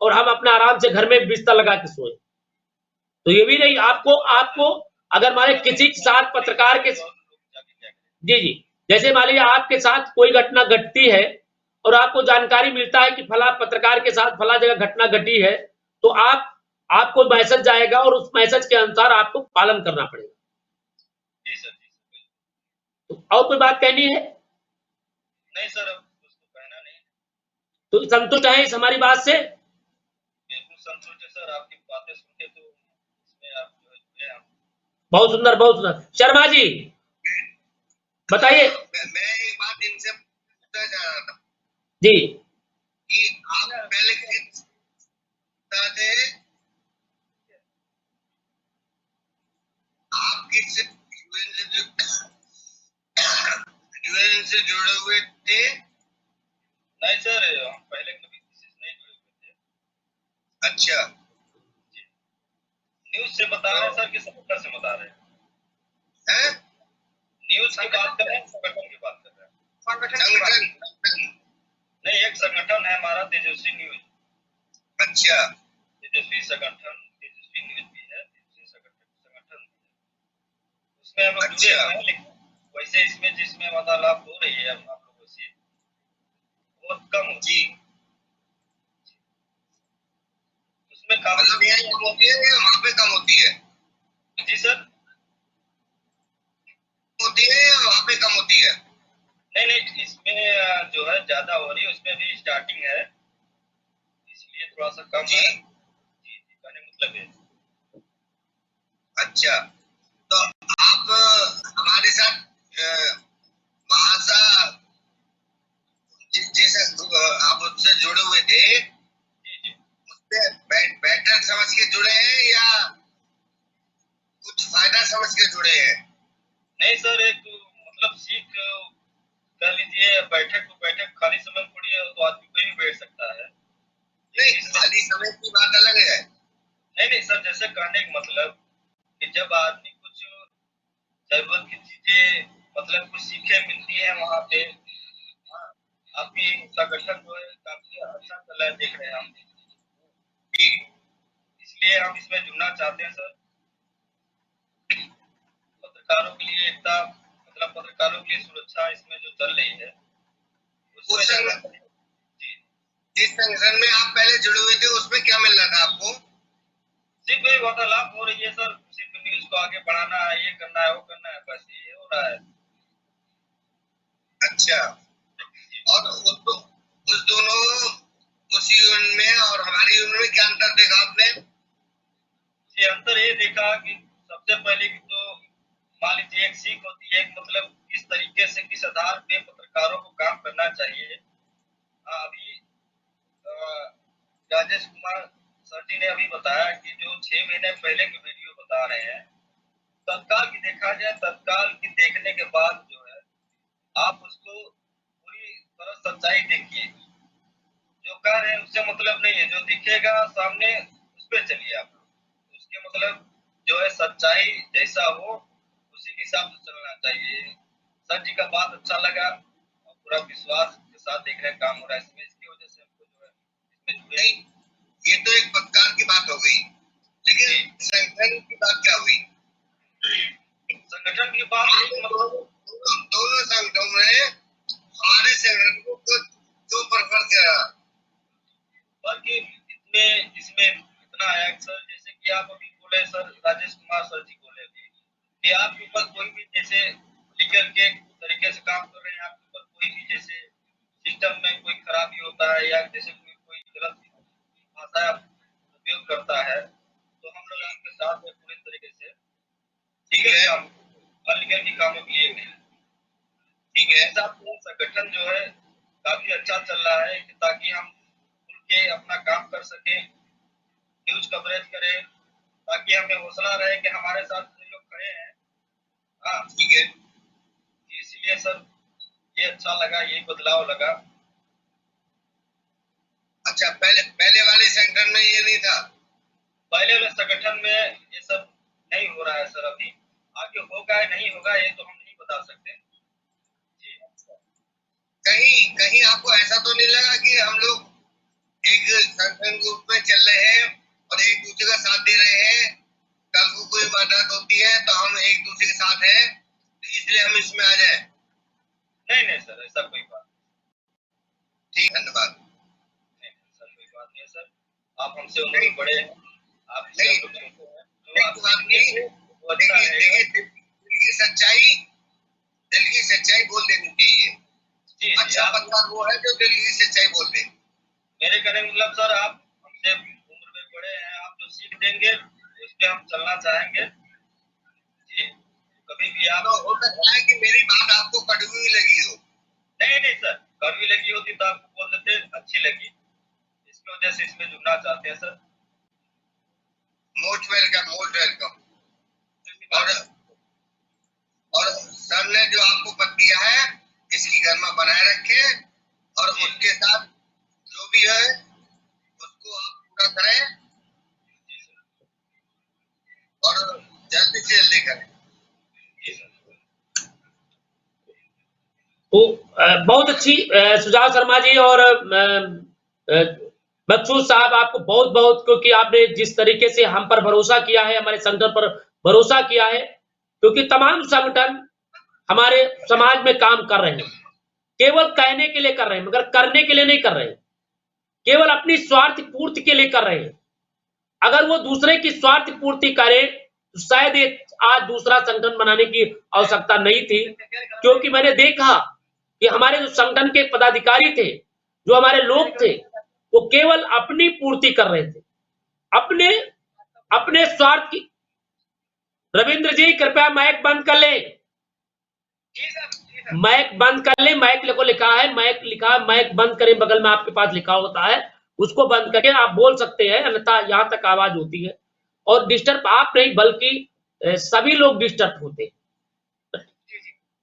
और हम अपना आराम से घर में बिस्तर लगा के सोए। तो ये भी नहीं, आपको आपको अगर मान लीजिए किसी के साथ पत्रकार के जी, जी। जैसे मान लीजिए आपके साथ कोई घटना घटती है और आपको जानकारी मिलता है कि फला पत्रकार के साथ फला जगह घटना घटी है, तो आपको मैसेज जाएगा और उस मैसेज के अनुसार आपको पालन करना पड़ेगा। जी सर, जी सर। तो और कोई बात कहनी है? नहीं सर, अब कुछ तो कहना नहीं। तो संतुष्ट हैं इस हमारी बात से? बिल्कुल संतुष्ट है सर, आपकी बातें सुन के तो इसमें आप जो है जुड़े हम। बहुत सुंदर, बहुत सुंदर। शर्मा जी बताइए। मैं एक बात इनसे पूछना चाह रहा था जी, कि आप पहले किस थे, आप किस यूएन से जुड़े हुए थे? नहीं सर, हम पहले कभी किसी से नहीं जुड़े हुए थे। अच्छा, न्यूज से बता रहे हैं सर कि संगठन से बता रहे हैं? न्यूज की बात कर रहे हैं, संगठन की बात कर रहे हैं? संगठन नहीं, एक संगठन है हमारा तेजस्वी न्यूज। अच्छा, तेजस्वी संगठन, तेजस्वी न्यूज भी है, तेजस्वी संगठन भी है। उसमें हम लोग जुड़े हुए हैं, लेकिन वैसे इसमें जिसमें वार्तालाप हो रही है आप लोगों से बहुत कम होती है। उसमें मतलब यहाँ कम होती है या वहाँ पे कम होती है? जी सर, होती है या वहाँ पे कम होती है? नहीं, इसमें जो है ज्यादा हो रही है, उसमें भी स्टार्टिंग है, इसलिए थोड़ा सा कम है। जी, कहने मतलब है। अच्छा, तो आप हमारे साथ भाषा जैसे आप उससे जुड़े हुए थे, उससे बेटर समझ के जुड़े हैं या कुछ फायदा समझ के जुड़े हैं? नहीं सर, एक मतलब सीख कह लीजिए, बैठक तो बैठक खाली समय में थोड़ी है, तो आदमी कोई भी बैठ सकता है। नहीं, खाली समय की बात अलग है। नहीं सर, जैसे कहने का मतलब कि जब आदमी कुछ जरूरत की चीजें मतलब कुछ सीखे मिलती है वहाँ पे। आपकी संगठन जो है काफी अच्छा चल रहा है, देख रहे हैं हम, इसलिए हम इसमें जुड़ना चाहते हैं सर। पत्रकारों के लिए एकता, मतलब पत्रकारों की सुरक्षा इसमें जो चल रही है जिस संगठन में आप पहले जुड़े हुए थे उसमें क्या मिल रहा था आपको? सिर्फ वही वार्तालाप हो रही है सर, सिर्फ न्यूज को आगे बढ़ाना है, ये करना है, वो करना है, बस ये हो रहा है। अच्छा, और उस दोनों उस यूनियन में और हमारी यूनियन में क्या अंतर देखा आपने? ये अंतर ये देखा कि सबसे पहले की तो मान लीजिए एक सीख होती है, मतलब किस तरीके से किस आधार पे पत्रकारों को काम करना चाहिए। अभी राजेश कुमार सर जी ने अभी बताया कि जो 6 महीने पहले की वीडियो बता रहे हैं, तत्काल की देखा जाए, तत्काल की देखने के बाद जो है आप उसको पूरी तरह सच्चाई देखिए। जो कह रहे हैं उससे मतलब नहीं है, जो दिखेगा सामने उस पर चलिए आप। उसके मतलब जो है सच्चाई जैसा हो उसी के हिसाब से चलना चाहिए। सर जी का बात अच्छा लगा और पूरा विश्वास के साथ देख रहे हैं काम हो रहा है इसमें, इसकी वजह से हमको जो है इसमें जुड़े। नहीं, ये तो एक पत्रकार की बात हो गई, लेकिन संगठन की बात क्या हुई? संगठन की बात दोनों संगठनों में हमारे संगठन को क्यों प्रेफर किया? बाकी इसमें इतना आया सर, जैसे कि आप अभी बोले सर, राजेश कुमार सर जी बोले अभी कि आपके ऊपर कोई भी जैसे लीगल के तरीके से काम कर रहे हैं, आपके ऊपर कोई भी जैसे सिस्टम में कोई खराबी होता है या जैसे कोई गलत भाषा उपयोग करता है, तो हम लोग आपके साथ में पूरी तरीके से ठीक है काम अलीगढ़ के कामों के लिए नहीं। ठीक है, ऐसा संगठन जो है काफी अच्छा चल रहा है ताकि हम खुल के अपना काम कर सके, न्यूज कवरेज करें, ताकि हमें हौसला रहे कि हमारे साथ लोग खड़े हैं। हाँ ठीक है, इसलिए सर ये अच्छा लगा, ये बदलाव लगा। अच्छा, पहले वाले संगठन में ये नहीं था? पहले वाले संगठन में ये सब नहीं हो रहा है सर, अभी आगे होगा या नहीं होगा ये तो हम नहीं बता सकते। कहीं आपको ऐसा तो नहीं लगा कि हम लोग एक संगठन के रूप में चल रहे हैं और एक दूसरे का साथ दे रहे हैं। कल को कोई वारदात होती है तो हम एक दूसरे के साथ हैं, तो इसलिए हम इसमें आ जाए। नहीं सर, ऐसा कोई बात ठीक, धन्यवाद। नहीं सर, कोई बात नहीं है सर। आप हमसे उम्र में बड़े हैं, आप इससे हम लोग छोटे हैं, जो आप सीखेंगे वो अच्छा रहेगा। देखिए, दिल की सच्चाई बोल देनी चाहिए। जी, अच्छा पत्रकार वो है जो दिल की सच्चाई बोल दे। मेरे कहने का मतलब सर, आप हमसे उम्र में बड़े हैं, आप जो सीख देंगे उस पे हम चलना चाहेंगे जी। कभी भी आप तो हो सकता है कि मेरी बात आपको कड़वी लगी हो। नहीं सर, कड़वी लगी होती तो आपको बोल देते अच्छी लगी, इसकी वजह से इसमें जुड़ना चाहते हैं sir. Most welcome, most welcome. और सर ने जो आपको पद दिया है इसकी गरिमा बनाए रखे और उसके साथ जो भी है उसको आप पूरा करें और जल्दी से जल्दी करें। तो बहुत अच्छी सुजाव शर्मा जी और मकसूद साहब, आपको बहुत बहुत, क्योंकि आपने जिस तरीके से हम पर भरोसा किया है, हमारे संगठन पर भरोसा किया है, क्योंकि तमाम संगठन हमारे समाज में काम कर रहे हैं, केवल कहने के लिए कर रहे हैं मगर करने के लिए नहीं कर रहे हैं, केवल अपनी स्वार्थ पूर्ति के लिए कर रहे हैं। अगर वो दूसरे की स्वार्थ पूर्ति करे तो शायद आज दूसरा संगठन बनाने की आवश्यकता नहीं थी, क्योंकि मैंने देखा कि हमारे जो संगठन के पदाधिकारी थे, जो हमारे लोग थे, वो केवल अपनी पूर्ति कर रहे थे, अपने स्वार्थ की। रविंद्र जी कृपया माइक बंद कर ले, माइक बंद कर ले। माइक को लिखा है, माइक लिखा है, माइक बंद करें, बगल में आपके पास लिखा होता है, उसको बंद करके आप बोल सकते हैं, अन्यथा यहां तक आवाज होती है और डिस्टर्ब आप नहीं बल्कि सभी लोग डिस्टर्ब होते हैं।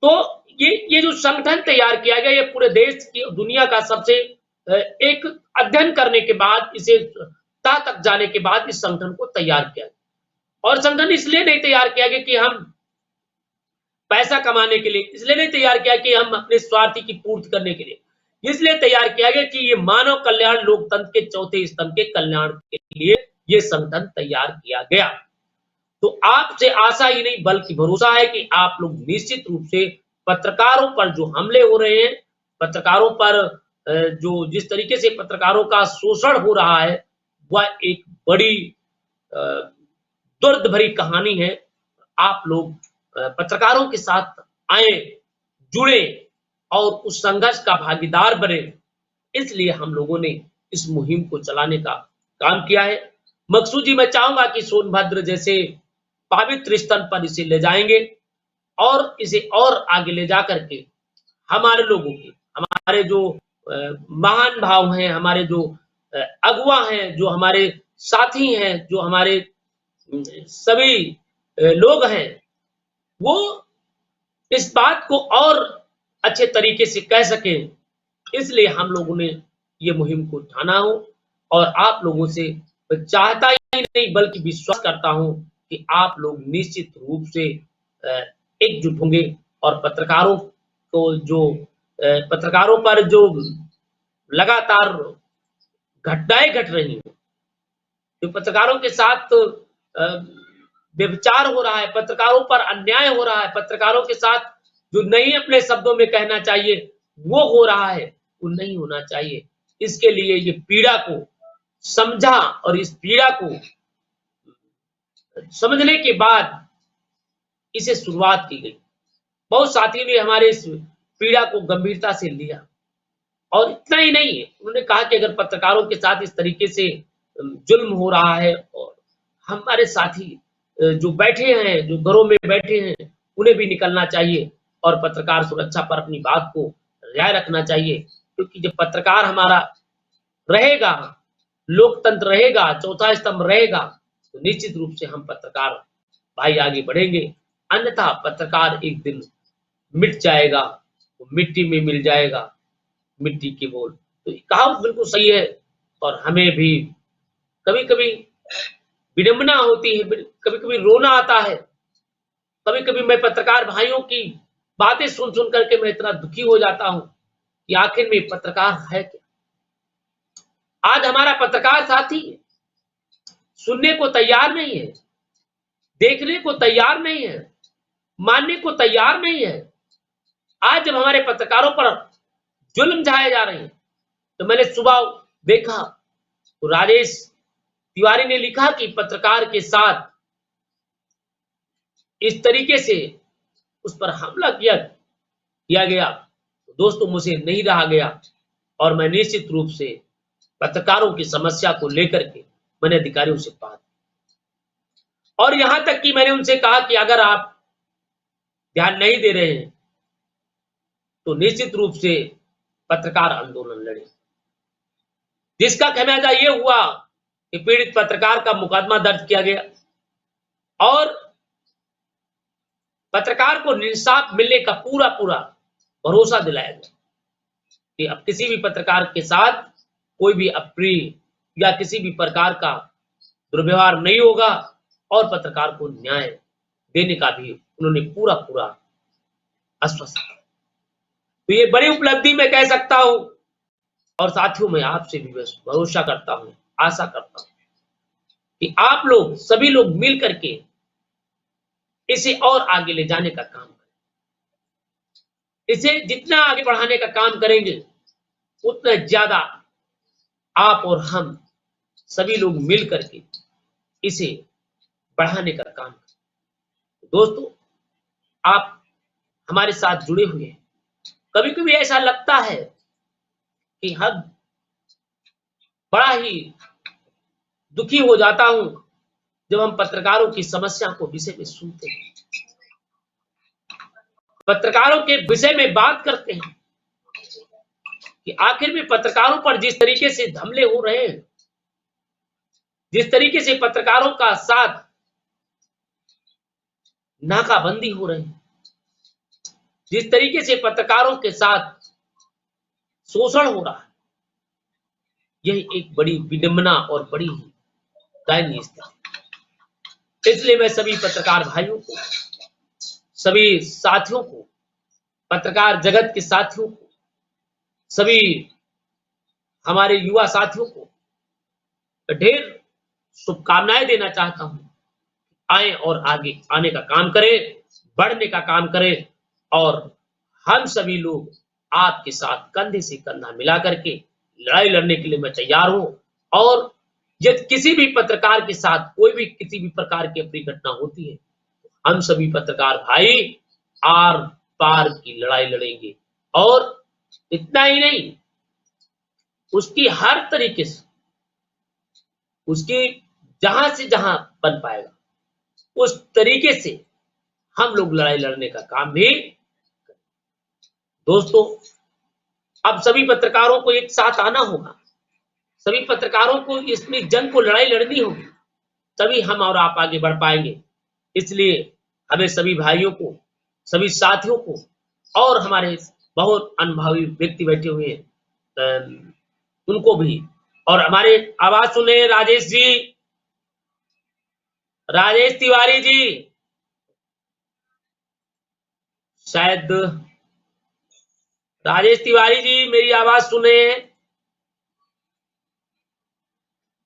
तो ये जो संगठन तैयार किया गया, ये पूरे देश की दुनिया का सबसे एक अध्ययन करने के बाद, इसे तह तक जाने के बाद इस संगठन को तैयार किया गया। और संगठन इसलिए नहीं तैयार किया गया कि हम पैसा कमाने के लिए, इसलिए नहीं तैयार किया कि हम अपने स्वार्थ की पूर्ति करने के लिए, इसलिए तैयार किया गया कि ये मानव कल्याण लोकतंत्र के चौथे स्तंभ के कल्याण के लिए ये संगठन तैयार किया गया। तो आपसे आशा ही नहीं बल्कि भरोसा है कि आप लोग निश्चित रूप से पत्रकारों पर जो हमले हो रहे हैं, पत्रकारों पर जो जिस तरीके से पत्रकारों का शोषण हो रहा है, वह एक बड़ी दर्द भरी कहानी है। आप लोग पत्रकारों के साथ आए, जुड़े और उस संघर्ष का भागीदार बने, इसलिए हम लोगों ने इस मुहिम को चलाने का काम किया है। मकसूद जी, मैं चाहूंगा कि सोनभद्र जैसे पवित्र स्थल पर इसे ले जाएंगे और इसे और आगे ले जा करके हमारे लोगों की, हमारे जो महान भाव हैं, हमारे जो अगुवा हैं, जो हमारे साथी हैं, जो हमारे सभी लोग हैं, वो इस बात को और अच्छे तरीके से कह सकें, इसलिए हम लोगों ने ये मुहिम को ठाना हो। और आप लोगों से चाहता ही नहीं बल्कि विश्वास करता हूं कि आप लोग निश्चित रूप से एकजुट होंगे और पत्रकारों को जो पत्रकारों पर जो लगातार घटनाएं घट रही हैं, जो पत्रकारों के साथ व्यभिचार हो रहा है, पत्रकारों पर अन्याय हो रहा है, पत्रकारों के साथ जो नहीं अपने शब्दों में कहना चाहिए वो हो रहा है, वो नहीं होना चाहिए। इसके लिए ये पीड़ा को समझा और इस पीड़ा को समझने के बाद इसे शुरुआत की गई। बहुत साथियों ने हमारे इस पीड़ा को गंभीरता से लिया और इतना ही नहीं, उन्होंने कहा कि अगर पत्रकारों के साथ इस तरीके से जुल्म हो रहा है और हमारे साथी जो बैठे हैं, जो घरों में बैठे हैं, उन्हें भी निकलना चाहिए और पत्रकार सुरक्षा पर अपनी बात को राय रखना चाहिए, क्योंकि जब पत्रकार हमारा रहेगा, लोकतंत्र रहेगा, चौथा स्तंभ रहेगा, तो निश्चित रूप से हम पत्रकार भाई आगे बढ़ेंगे। अन्यथा पत्रकार एक दिन मिट जाएगा, वो मिट्टी में मिल जाएगा, मिट्टी की बोल। तो कहावत बिल्कुल सही है और हमें भी कभी-कभी विडंबना होती है, कभी-कभी रोना आता है, कभी-कभी मैं पत्रकार भाइयों की बातें सुन करके मैं इतना दुखी हो जाता हूं कि आखिर में पत्रकार है क्या? आज हमारा पत्रकार साथी सुनने को तैयार नहीं है, देखने को तैयार नहीं है, मानने को तैयार नहीं है। आज जब हमारे पत्रकारों पर जुल्म ढाए जा रहे हैं, तो मैंने सुबह देखा तो राजेश तिवारी ने लिखा कि पत्रकार के साथ इस तरीके से उस पर हमला किया गया। तो दोस्तों, मुझे नहीं रहा गया और मैं निश्चित रूप से पत्रकारों की समस्या को लेकर के मैंने अधिकारियों से बात और यहां तक कि मैंने उनसे कहा कि अगर आप ध्यान नहीं दे रहे हैं तो निश्चित रूप से पत्रकार आंदोलन लड़े, जिसका खमियाजा ये हुआ कि पीड़ित पत्रकार का मुकदमा दर्ज किया गया और पत्रकार को इंसाफ मिलने का पूरा भरोसा दिलाया गया कि अब किसी भी पत्रकार के साथ कोई भी अप्रिय या किसी भी प्रकार का दुर्व्यवहार नहीं होगा और पत्रकार को न्याय देने का भी उन्होंने पूरा आश्वासन दिया। तो ये बड़ी उपलब्धि मैं कह सकता हूं और साथियों, मैं आपसे भी भरोसा करता हूं, आशा करता हूं कि आप लोग सभी लोग मिल करके इसे और आगे ले जाने का काम करें। इसे जितना आगे बढ़ाने का काम करेंगे उतना ज्यादा आप और हम सभी लोग मिल करके इसे बढ़ाने का काम करें। दोस्तों, आप हमारे साथ जुड़े हुए हैं। कभी कभी ऐसा लगता है कि हम बड़ा ही दुखी हो जाता हूं जब हम पत्रकारों की समस्या को विषय में सुनते हैं, पत्रकारों के विषय में बात करते हैं कि आखिर में पत्रकारों पर जिस तरीके से हमले हो रहे हैं, जिस तरीके से पत्रकारों का साथ नाकाबंदी हो रही है, जिस तरीके से पत्रकारों के साथ शोषण हो रहा है, यह एक बड़ी विडंबना और बड़ी दयनीय स्थिति। इसलिए मैं सभी पत्रकार भाइयों को, सभी साथियों को, पत्रकार जगत के साथियों को, सभी हमारे युवा साथियों को ढेर शुभकामनाएं देना चाहता हूं। आए और आगे आने का काम करें, बढ़ने का काम करें और हम सभी लोग आपके साथ कंधे से कंधा मिला करके लड़ाई लड़ने के लिए मैं तैयार हूं। और यदि किसी भी पत्रकार के साथ कोई भी किसी भी प्रकार की अपनी घटना होती है, हम सभी पत्रकार भाई आर पार की लड़ाई लड़ेंगे और इतना ही नहीं, उसकी हर तरीके से, उसकी जहां से जहां बन पाएगा उस तरीके से हम लोग लड़ाई लड़ने का काम भी करें। दोस्तों, अब सभी पत्रकारों को एक साथ आना होगा, सभी पत्रकारों को इसमें जंग को लड़ाई लड़नी होगी, तभी हम और आप आगे बढ़ पाएंगे। इसलिए हमें सभी भाइयों को, सभी साथियों को और हमारे बहुत अनुभवी व्यक्ति बैठे हुए हैं उनको भी, और हमारे आवाज सुने राजेश जी, राजेश तिवारी जी, शायद राजेश तिवारी जी मेरी आवाज सुने,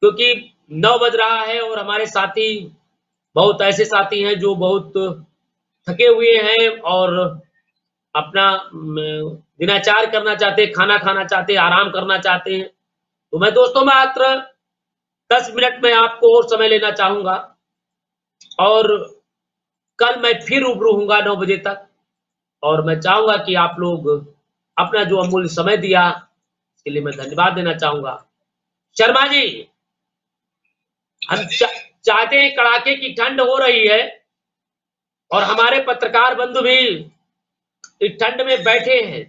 क्योंकि 9 बज रहा है और हमारे साथी बहुत ऐसे साथी हैं जो बहुत थके हुए हैं और अपना दिनाचार करना चाहते, खाना खाना चाहते, आराम करना चाहते हैं। तो मैं दोस्तों मात्र 10 मिनट में आपको और समय लेना चाहूंगा और कल मैं फिर रूबरू होऊंगा 9 बजे तक, और मैं चाहूंगा कि आप लोग अपना जो अमूल्य समय दिया इसके लिए मैं धन्यवाद देना चाहूंगा। शर्मा जी, हम चाहते हैं, कड़ाके की ठंड हो रही है और हमारे पत्रकार बंधु भी इस ठंड में बैठे हैं,